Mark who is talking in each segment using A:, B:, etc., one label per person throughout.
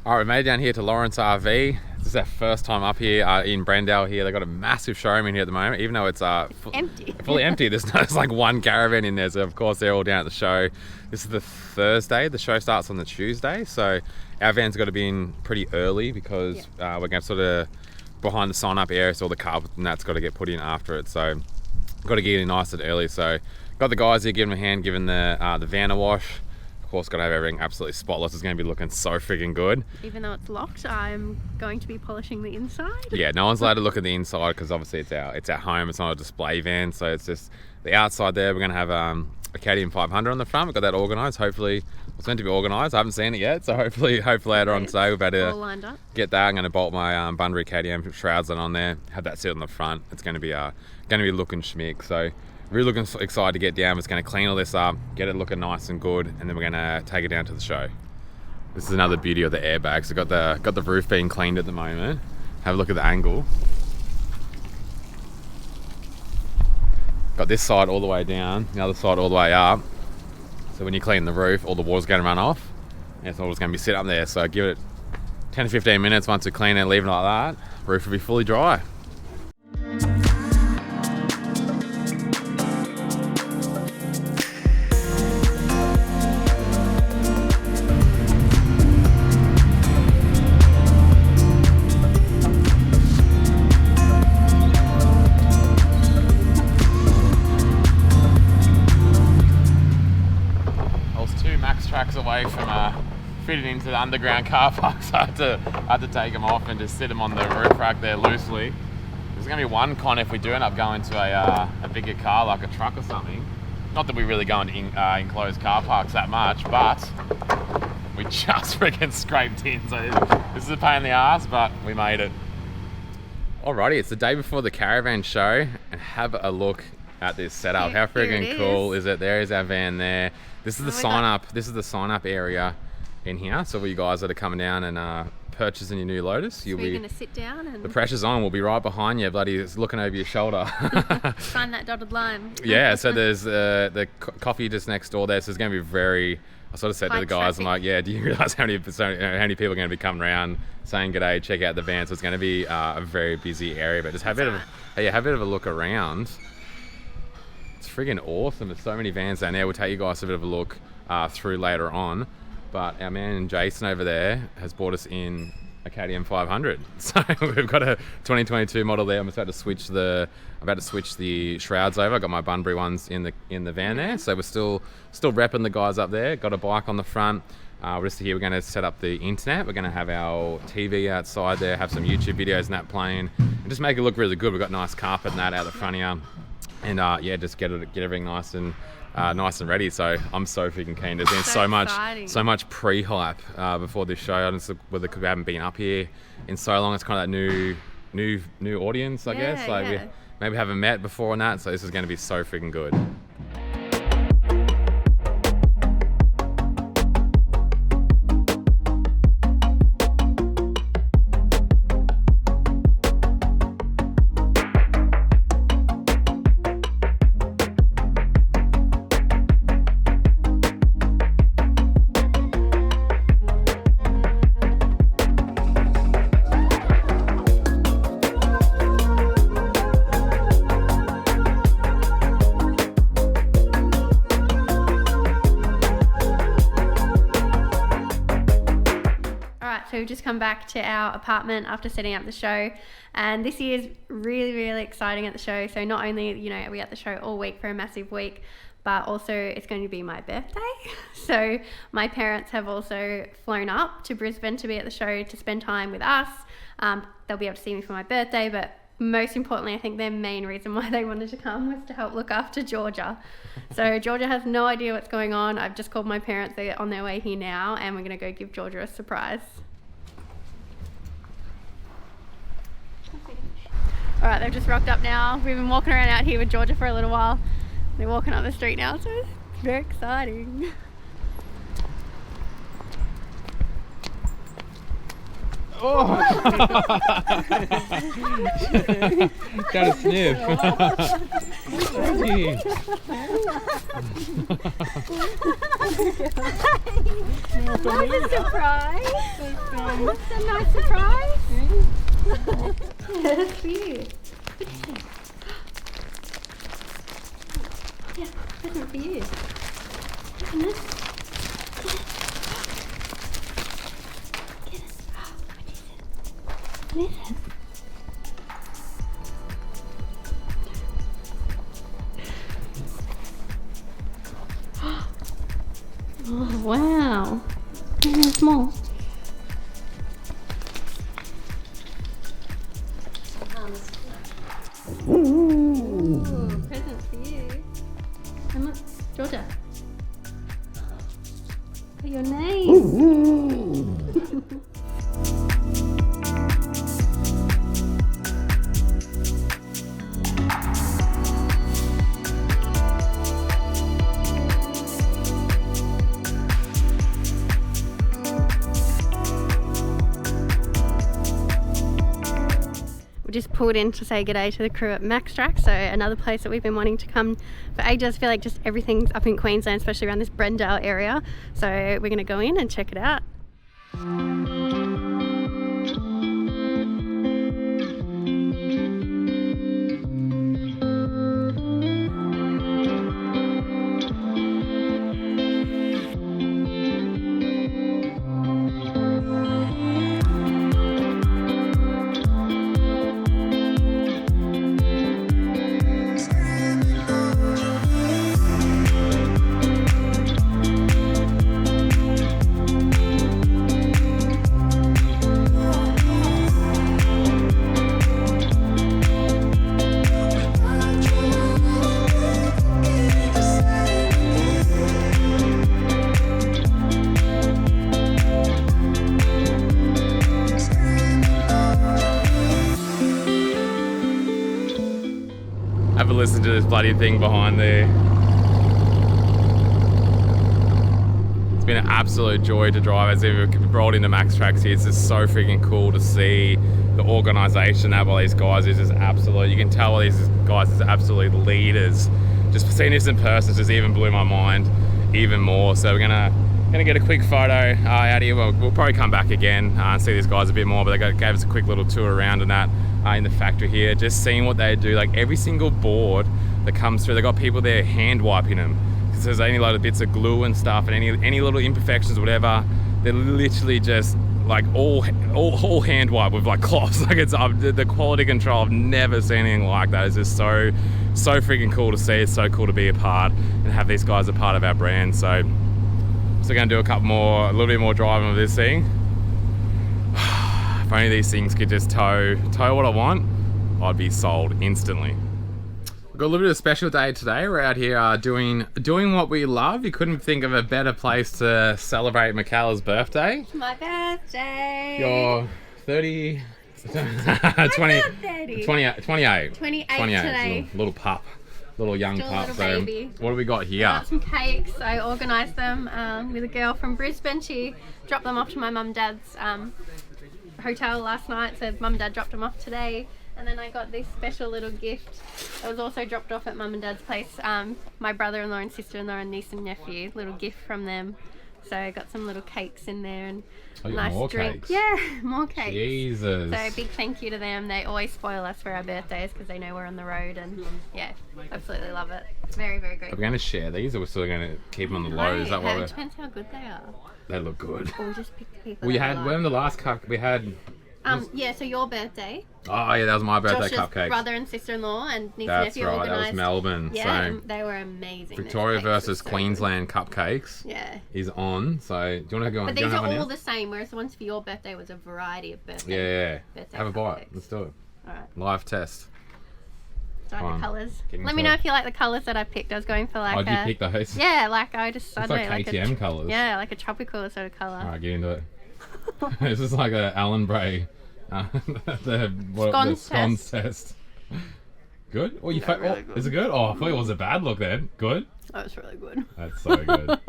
A: Alright, we made it down here to Lawrence RV. This is our first time up here in Brendale here. They've got a massive showroom in here at the moment, even though it's
B: empty.
A: Fully empty. There's like one caravan in there, so of course they're all down at the show. This is the Thursday. The show starts on the Tuesday, so our van's got to be in pretty early because we're going to sort of behind the sign-up area, so all the carpet and that's got to get put in after it. So got to get in nice and early. So got the guys here giving them a hand, giving the van a wash. Of course, got to have everything absolutely spotless. It's going to be looking so freaking good.
B: Even though it's locked, I'm going to be polishing the inside.
A: Yeah, no one's allowed to look at the inside because obviously it's our home. It's not a display van, so it's just the outside there. We're going to have a KTM 500 on the front. We've got that organised. Hopefully, it's meant to be organised. I haven't seen it yet, so hopefully later on today we're about to get that. I'm going to bolt my Bunbury KTM shrouds on there. Have that sit on the front. It's going to be looking schmick. So. Really looking excited to get down. It's going to clean all this up, get it looking nice and good, and then we're going to take it down to the show. This is another beauty of the airbags. We've got the roof being cleaned at the moment. Have a look at the angle. Got this side all the way down, the other side all the way up. So when you clean the roof, all the water's going to run off. And it's all just going to be sitting up there. So give it 10 to 15 minutes. Once we clean it and leave it like that, roof will be fully dry. Maxtrax away from fitting into the underground car park, so I had to take them off and just sit them on the roof rack there loosely. There's going to be one con if we do end up going to a bigger car like a truck or something. Not that we really go into enclosed car parks that much, but we just freaking scraped in. So this is a pain in the ass, but we made it. Alrighty, it's the day before the caravan show, and have a look at this setup. How freaking cool is it? There is our van there. This is the sign up. This is the sign up area in here. So for you guys that are coming down and purchasing your new Lotus, you'll be
B: going to sit down and
A: the pressure's on. We'll be right behind you, bloody looking over your shoulder.
B: Sign that dotted line.
A: Yeah. So there's the coffee just next door there. So it's going to be very. I sort of said to the guys, traffic. I'm like, yeah. Do you realise how many people are going to be coming around saying g'day, check out the van? So it's going to be a very busy area. But just have a bit of a look around. Friggin' awesome. There's so many vans down there. We'll take you guys a bit of a look through later on, but our man Jason over there has bought us in a KTM 500. So we've got a 2022 model there. I'm about to switch the shrouds over. I got my Bunbury ones in the van there, so we're still repping the guys up there. Got a bike on the front. We're just here. We're going to set up the internet. We're going to have our TV outside there, have some YouTube videos and that playing, and just make it look really good. We've got nice carpet and that out the front here. And just get everything nice and ready. So I'm so freaking keen. There's been so much pre-hype before this show. I don't know whether we haven't been up here in so long. It's kind of that new audience, I guess. Like we maybe haven't met before and that. So this is going to be so freaking good.
B: So we've just come back to our apartment after setting up the show, and this year is really, really exciting at the show. So not only, are we at the show all week for a massive week, but also it's going to be my birthday. So my parents have also flown up to Brisbane to be at the show to spend time with us. They'll be able to see me for my birthday, but most importantly, I think their main reason why they wanted to come was to help look after Jorja. So Jorja has no idea what's going on. I've just called my parents. They're on their way here now, and we're going to go give Jorja a surprise. All right, they've just rocked up now. We've been walking around out here with Jorja for a little while. They're walking up the street now, so it's very exciting.
A: Oh! Got a sniff.
B: What a surprise! That's a nice surprise. Yeah, that's for you. Yeah, present for you. Open this. Get it. Oh, what is it? Oh, wow. Really small. Ooh, presents for you. And look, Jorja. For your name. We just pulled in to say g'day to the crew at Maxtrax, so another place that we've been wanting to come for ages. I feel like just everything's up in Queensland, especially around this Brendale area. So we're going to go in and check it out.
A: Have a listen to this bloody thing behind there. It's been an absolute joy to drive as we've rolled into Maxtrax here. It's just so freaking cool to see the organisation that by these guys is just absolute. You can tell by these guys is absolute leaders. Just seeing this in person just even blew my mind even more. So we're gonna get a quick photo out here. We'll probably come back again and see these guys a bit more, but they gave us a quick little tour around and that in the factory here. Just seeing what they do, like every single board that comes through, they got people there hand wiping them. Because there's any little bits of glue and stuff and any little imperfections or whatever, they're literally just like all hand wipe with like cloths. Like it's the quality control, I've never seen anything like that. It's just so freaking cool to see. It's so cool to be a part and have these guys a part of our brand. So gonna do a little bit more driving with this thing. If only these things could just tow what I want, I'd be sold instantly. We've got a little bit of a special day today. We're out here doing what we love. You couldn't think of a better place to celebrate Mikayla's birthday.
B: It's my birthday.
A: You're 30... 28
B: today.
A: Little pup. Little young
B: Still
A: pup.
B: a little
A: So
B: baby.
A: what do we got here?
B: Got some cakes. I organised them with a girl from Brisbane. She dropped them off to my mum and dad's hotel last night, so mum and dad dropped them off today. And then I got this special little gift that was also dropped off at mum and dad's place. My brother-in-law and sister-in-law and niece and nephew, little gift from them. So I got some little cakes in there and nice
A: more
B: drink.
A: cakes.
B: Yeah, more cakes.
A: Jesus.
B: So big thank you to them. They always spoil us for our birthdays because they know we're on the road, and yeah, absolutely love it. It's very, very great.
A: Are we going to share these, or we're still going to keep them on the low? Is that what
B: it depends how good they are.
A: They look good.
B: Or we'll just pick the people.
A: We had, when the last cup we had...
B: yeah, so your birthday.
A: Oh yeah, that was my birthday
B: Josh's
A: cupcakes.
B: brother and sister-in-law and niece and
A: That's
B: nephew
A: right,
B: organised.
A: that was Melbourne.
B: Yeah,
A: So
B: and they were amazing.
A: Victoria
B: Those cakes
A: versus
B: were so
A: Queensland cupcakes
B: good. Yeah.
A: is on. So do you want to go on?
B: But
A: do you
B: these
A: wanna
B: are
A: have
B: all
A: one
B: the same, whereas the ones for your birthday was a variety of
A: now?
B: birthday.
A: Yeah.
B: Birthday
A: Have a bite.
B: cupcakes.
A: Let's do it.
B: Alright.
A: Live test.
B: Do I like
A: Fine.
B: the colours?
A: Getting
B: Let me
A: to
B: know
A: it.
B: if you like the colours that I picked. I was going for like
A: Oh, did you pick those?
B: Yeah, like I
A: It's
B: don't
A: like
B: know, like
A: KTM colours.
B: Yeah, like a tropical sort of colour.
A: Alright, get into it. This is like a Alan Bray, the scones test. Good? Oh, you
B: No, really good.
A: Is it good? Oh, I thought it was a bad look then. Good?
B: That was really good.
A: That's so good.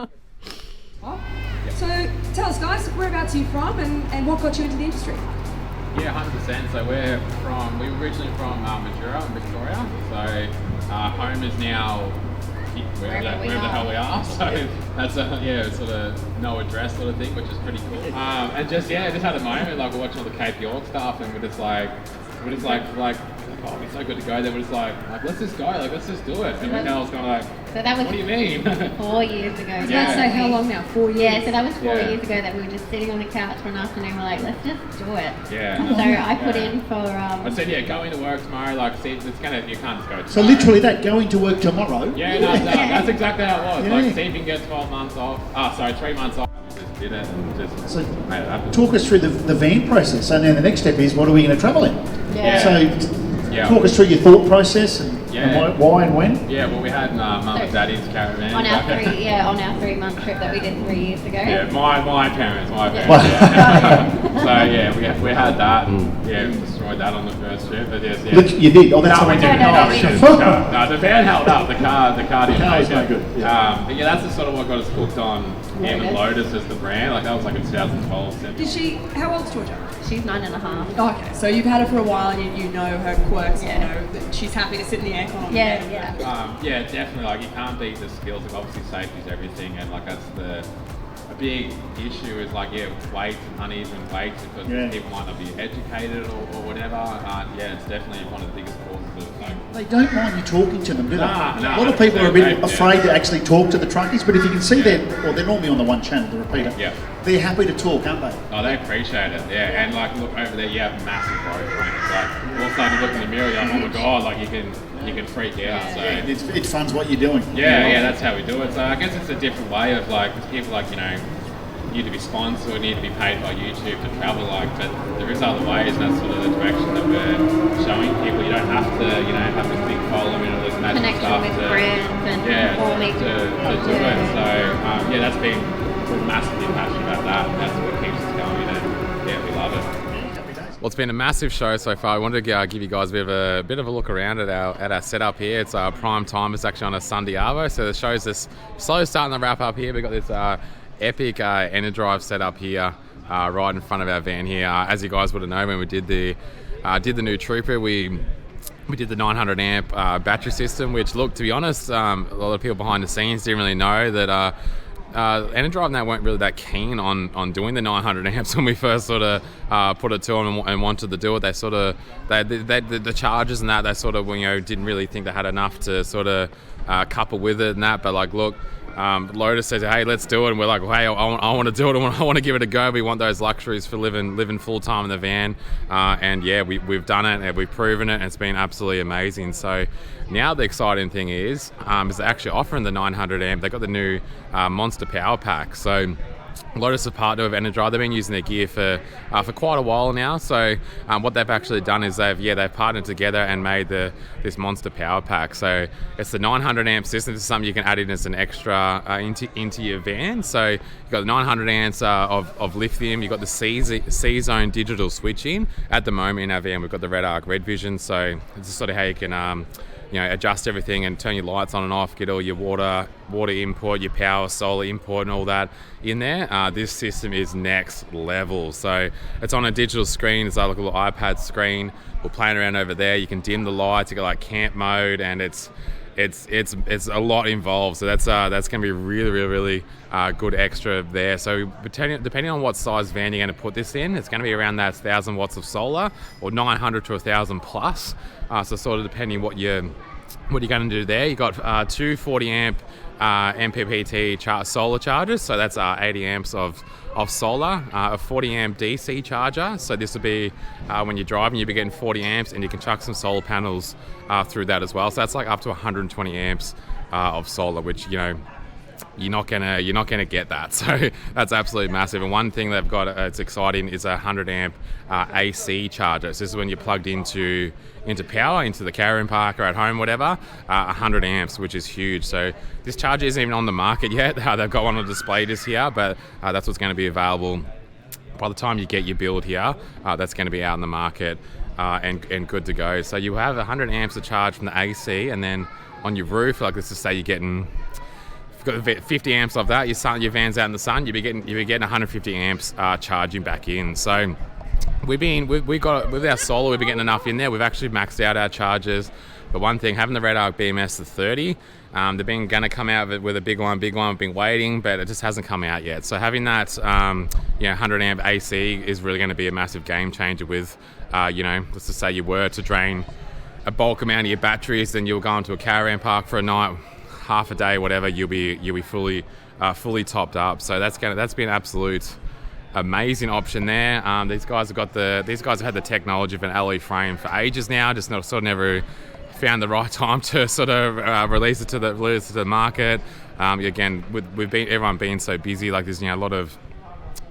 C: So tell us, guys, whereabouts are you from and what got you into the industry?
A: Yeah, 100%. So we were originally from Mildura in Victoria. So home is now wherever the hell we are. So that's a sort of no address sort of thing, which is pretty cool. And just had a moment like we're watching all the Cape York stuff, and we're just like, oh, it's so good to go there. We're just like let's just go, let's just do it. And Mikayla's kind of like,
B: so that was
A: what do you mean?
B: 4 years ago.
C: Let's say how long now? 4 years.
B: Yeah, so that was 4 years ago that we were just sitting on the couch for an afternoon. We're like, let's just do it.
A: Yeah.
B: So I put in for.
A: I said, go into work tomorrow. Like, see, it's you can't just go. Tomorrow.
D: So literally that going to work tomorrow.
A: Yeah, no, that's exactly how it was.
D: Yeah.
A: Like, see if you can get 12 months off. 3 months off. Just did it and just made it happen.
D: Talk us through the van process. So now the next step is, what are we going to travel in?
B: Yeah.
D: So talk us through your thought process and why and when.
A: Yeah, well, we had mum and daddy's caravan.
B: On our 3 month trip that we did 3 years ago.
A: Yeah, my parents. So we had that. And, destroyed that on the first trip. But yes,
D: Look, you did. Oh, that's
A: no, we didn't. No, the van held up. The car didn't make it.
D: No good. Yeah.
A: But that's the sort of what got us hooked on even Lotus as the brand. Like that was like in 2012.
C: How old's Jorja?
B: She's 9.5.
C: Oh, okay, so you've had her for a while and you know her quirks, you know that she's happy to sit in the aircon on the bed.
A: Yeah, definitely. Like you can't beat the skills. Like obviously safety is everything, and like that's a big issue is like weights and uneven weights because people might not be educated or whatever. It's definitely one of the biggest causes of like.
D: They don't mind you talking to them, do they?
A: Nah,
D: a lot of people are a bit afraid to actually talk to the truckies, but if you can see they're normally on the one channel, the repeater.
A: Yeah.
D: They're happy to talk, aren't they?
A: Oh, they appreciate it, and like look over there, you have massive growth range. Like all of a sudden you look in the mirror, you're like, oh my god, like you can freak out. So
D: It funds what you're doing.
A: Yeah, that's how we do it. So I guess it's a different way of like, because people like need to be sponsored, need to be paid by YouTube to travel, like, but there is other ways, and that's sort of the direction that we're showing people. You don't have to, have this big following or this magic
B: connection
A: stuff
B: with
A: to,
B: brands and
A: to do it. So that's been, we're massively passionate about that. That's what keeps us going, and we love it. Well, it's been a massive show so far. I wanted to give you guys a bit of a look around at our setup here. It's prime time. It's actually on a Sunday arvo, so the show's just slowly starting to wrap up here. We've got this epic Enerdrive setup here right in front of our van here. As you guys would have known, when we did the new Trooper, we did the 900 amp battery system, which, look, to be honest, a lot of people behind the scenes didn't really know that Enerdrive now weren't really that keen on doing the 900 amps when we first sort of put it to them and wanted to do it. They sort of the chargers and that, they sort of didn't really think they had enough to sort of couple with it and that. But like, look, Lotus says, hey, let's do it, and we're like, well, hey, I want to do it. I want to give it a go. We want those luxuries for living full time in the van, and we've done it and we've proven it, and it's been absolutely amazing. So now the exciting thing is they're actually offering the 900 amp. They got the new Monster Power Pack. So Lotus is a partner of Enerdrive. They've been using their gear for quite a while now. So what they've actually done is they've partnered together and made this Monster Power Pack. So it's the 900 amp system. This is something you can add in as an extra into your van. So you've got the 900 amps of lithium. You've got the C-Zone digital switching. At the moment in our van, we've got the Red Arc Red Vision. So it's sort of how you can adjust everything and turn your lights on and off, get all your water input, your power, solar input and all that in there. This system is next level. So it's on a digital screen. It's like a little iPad screen. We're playing around over there. You can dim the lights. You got like camp mode, and it's a lot involved. So that's going to be really, really, really good extra there. So depending on what size van you're going to put this in, it's going to be around that 1,000 watts of solar or 900 to 1,000 plus. So sort of depending what you're going to do there. You got two 40 amp MPPT solar chargers. So that's 80 amps of solar, a 40 amp DC charger. So this will be when you're driving, you'll be getting 40 amps, and you can chuck some solar panels through that as well. So that's like up to 120 amps of solar, which you're not gonna get that. So that's absolutely massive. And one thing they've got, it's exciting, is a 100 amp AC charger. So this is when you're plugged into power, into the caravan park or at home, whatever, 100 amps, which is huge. So this charger isn't even on the market yet. They've got one on display this here, but that's what's going to be available by the time you get your build here. That's going to be out in the market and good to go. So you have 100 amps to charge from the AC, and then on your roof, like let's just say you're getting 50 amps of that, your van's out in the sun, you'll be getting 150 amps charging back in. So we got with our solar, we've been getting enough in there. We've actually maxed out our chargers. But one thing, having the Red Arc BMS to 30, They've been going to come out with a big one. We've been waiting, but it just hasn't come out yet. So having that, 100 amp AC is really going to be a massive game changer with, let's just say you were to drain a bulk amount of your batteries, then you'll go into a caravan park for a night, half a day, whatever. You'll be fully topped up. So that's been an absolute amazing option there. These guys have had the technology of an alloy frame for ages now. Just never found the right time to sort of release it to the market. Again, with everyone being so busy, like there's a lot of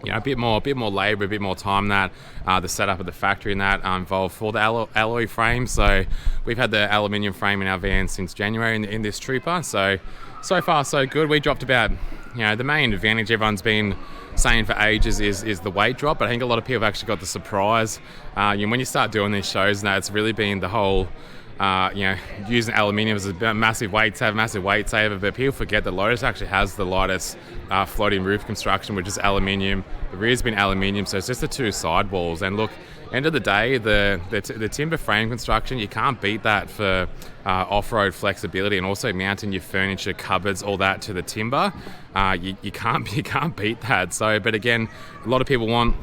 A: a bit more labour, a bit more time that the setup of the factory and that involved for the alloy frame. So we've had the aluminium frame in our van since January in this Trooper. So far so good. We dropped about the main advantage everyone's been saying for ages is the weight drop, but I think a lot of people have actually got the surprise. When you start doing these shows now, it's really been the whole using aluminium as a massive weight saver, but people forget that Lotus actually has the lightest floating roof construction, which is aluminium. The rear's been aluminium, so it's just the two sidewalls. And look, end of the day, the timber frame construction, you can't beat that for off-road flexibility, and also mounting your furniture, cupboards, all that to the timber. You can't beat that. So, but again, a lot of people want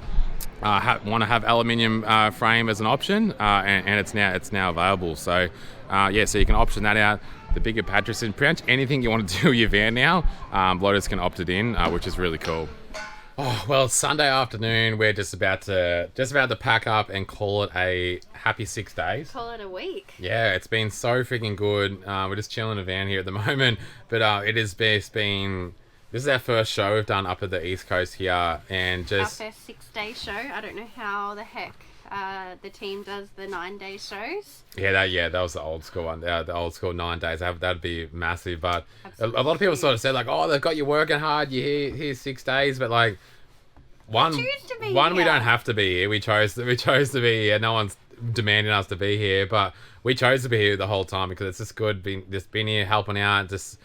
A: to have aluminium frame as an option, and it's now available. So so you can option that out. The bigger batteries, and pretty much anything you want to do with your van now, Lotus can opt it in, which is really cool. Oh well, it's Sunday afternoon. We're just about to pack up and call it a happy 6 days.
B: Call it a week.
A: Yeah, it's been so freaking good. We're just chilling in a van here at the moment, but it has been. This is our first show we've done up at the East Coast here, and just
B: our first 6-day show. I don't know how the heck the team does the 9-day shows.
A: Yeah, that was the old school one. The old school 9 days. That'd be massive. But a lot of people sort of said like, oh, they've got you working hard. You here's 6 days, but like one we don't have to be here. We chose to be here. No one's demanding us to be here, but we chose to be here the whole time because it's just good being here helping out, just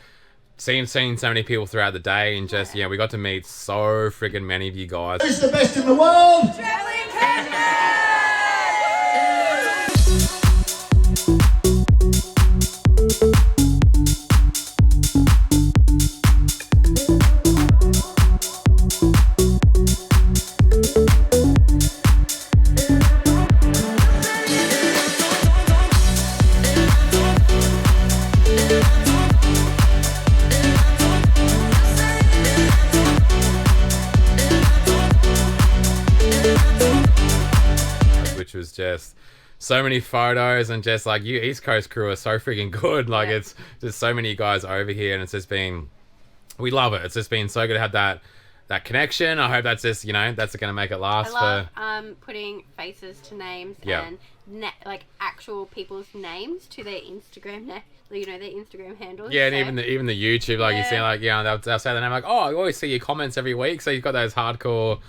A: seeing so many people throughout the day, and just we got to meet so friggin' many of you guys.
D: Who's the best in the world?
A: Which was just so many photos, and just like you East Coast crew are so freaking good. Like it's just so many guys over here, and it's just been, we love it. It's just been so good to have that connection. I hope that's just that's going to make it last.
B: I love putting faces to names and like actual people's names to their Instagram their Instagram handles.
A: Yeah, and even the YouTube, like you see, like they'll say the name, like, oh, I always see your comments every week. So you've got those hardcore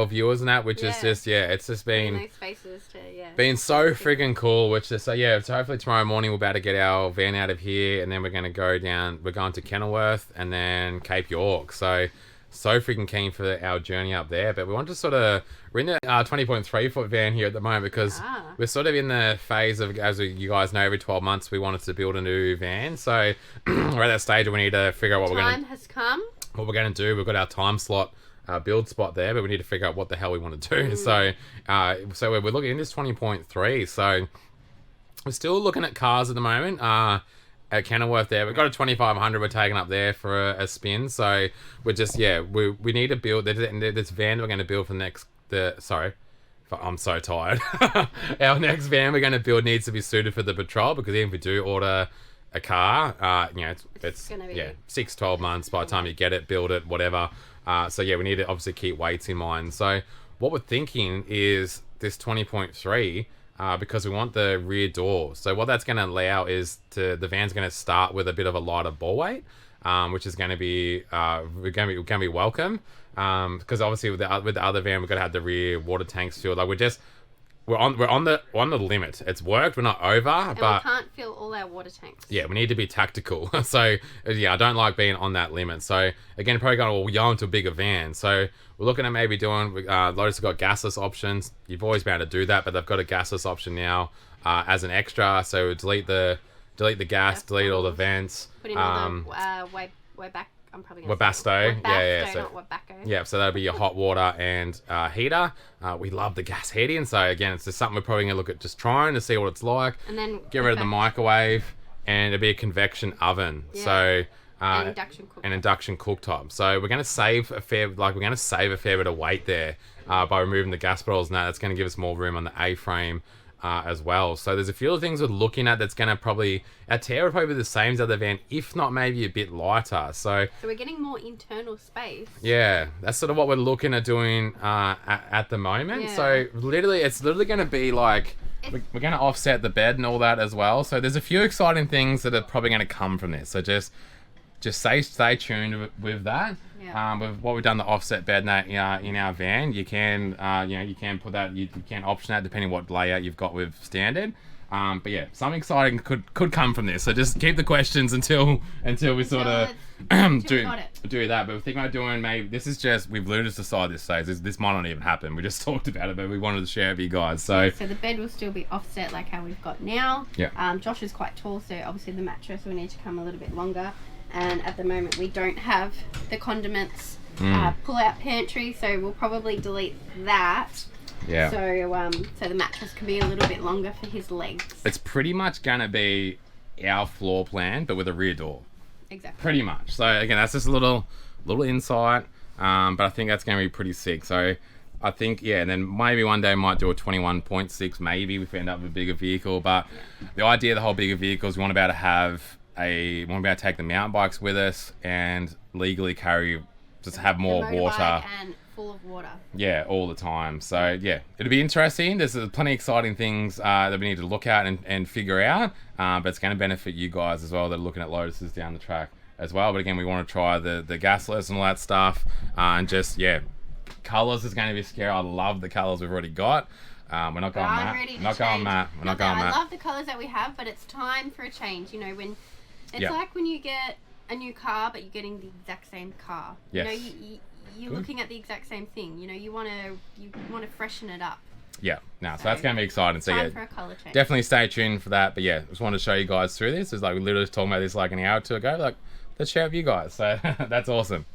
A: viewers and that, which is just it's just been
B: those faces to
A: been so freaking cool. Which is so hopefully tomorrow morning we're about to get our van out of here, and then we're going to go down. We're going to Kenilworth and then Cape York. So freaking keen for our journey up there. But we want to we're in the 20.3 foot van here at the moment because we're sort of in the phase of, as you guys know, every 12 months we wanted to build a new van. So we're at that stage where we need to figure out what
B: time has come.
A: What we're going to do. We've got our time slot build spot there, but we need to figure out what the hell we want to do. So we're looking in this 20.3. So we're still looking at cars at the moment. At Kenilworth there, we've got a 2500 we're taking up there for a spin. So we're just we need to build this van we're going to build for I'm so tired. Our next van we're going to build needs to be suited for the patrol, because even if we do order a car, it's gonna be 6-12 months by the time you get it, build it, whatever. So we need to obviously keep weights in mind. So what we're thinking is this 20.3. Because we want the rear door. So what that's going to allow is the van's going to start with a bit of a lighter ball weight, which is going to be welcome. Because obviously with the other van we've got to have the rear water tanks filled. Like we're on the limit. It's worked. We're not over,
B: and
A: but
B: we can't fill all our water tanks.
A: Yeah, we need to be tactical. So I don't like being on that limit. So again, probably going to go into a bigger van. So we're looking at maybe doing. Lotus have got gasless options. You've always been able to do that, but they've got a gasless option now as an extra. So delete the delete the gas, delete all the vents.
B: Put in all the way back. I'm probably going to
A: Webasto. Yeah. So,
B: not Webacco.
A: yeah, so that'll be your hot water and heater. We love the gas heating, so again, it's just something we're probably going to look at just trying to see what it's like.
B: And then
A: get rid of the microwave, and it'll be a convection oven.
B: Yeah.
A: So
B: and induction cooktop.
A: An induction cooktop. So we're going to save a fair bit of weight there by removing the gas bottles. Now that's going to give us more room on the A-frame. As well. So there's a few other things we're looking at that's going to probably... Our tear will probably be the same as the other van, if not maybe a bit lighter. So
B: we're getting more internal space.
A: Yeah, that's sort of what we're looking at doing at the moment.
B: Yeah. So
A: it's literally going to be like... We're going to offset the bed and all that as well. So there's a few exciting things that are probably going to come from this. So just stay tuned with that.
B: Yeah.
A: With what we've done, the offset bed in our van, you can you can put that, you can option that depending what layout you've got with standard. But yeah, something exciting could come from this. So just keep the questions until we sort of do that. But we're thinking about doing we've literally just decided this stage. This might not even happen. We just talked about it, but we wanted to share it with you guys. So
B: the bed will still be offset like how we've got now.
A: Yeah.
B: Josh is quite tall, so obviously the mattress will need to come a little bit longer. And at the moment we don't have the condiments pull-out pantry, so we'll probably delete that.
A: Yeah.
B: So the mattress can be a little bit longer for his legs.
A: It's pretty much gonna be our floor plan, but with a rear door.
B: Exactly.
A: Pretty much. So again, that's just a little insight, but I think that's gonna be pretty sick. So I think, and then maybe one day we might do a 21.6, maybe if we end up with a bigger vehicle. But the idea of the whole bigger vehicle is we want to be able to have we want to be able to take the mountain bikes with us and legally have more water.
B: And full of water.
A: Yeah, all the time. So yeah, it'll be interesting. There's plenty of exciting things that we need to look at and figure out. But it's going to benefit you guys as well that are looking at Lotuses down the track as well. But again, we want to try the gasless and all that stuff. And just, colours is going to be scary. I love the colours we've already got. We're not going matte. We're not going matte.
B: I love the colours that we have, but it's time for a change. You know, when it's like when you get a new car, but you're getting the exact same car.
A: Yes.
B: You know, you're looking at the exact same thing. You know, you want to freshen it up.
A: Yeah. So that's going to be exciting. So
B: time for a colour change.
A: Definitely stay tuned for that. But yeah, just wanted to show you guys through this. It's like we literally talking about this like an hour or two ago. Like, let's share with you guys. So that's awesome.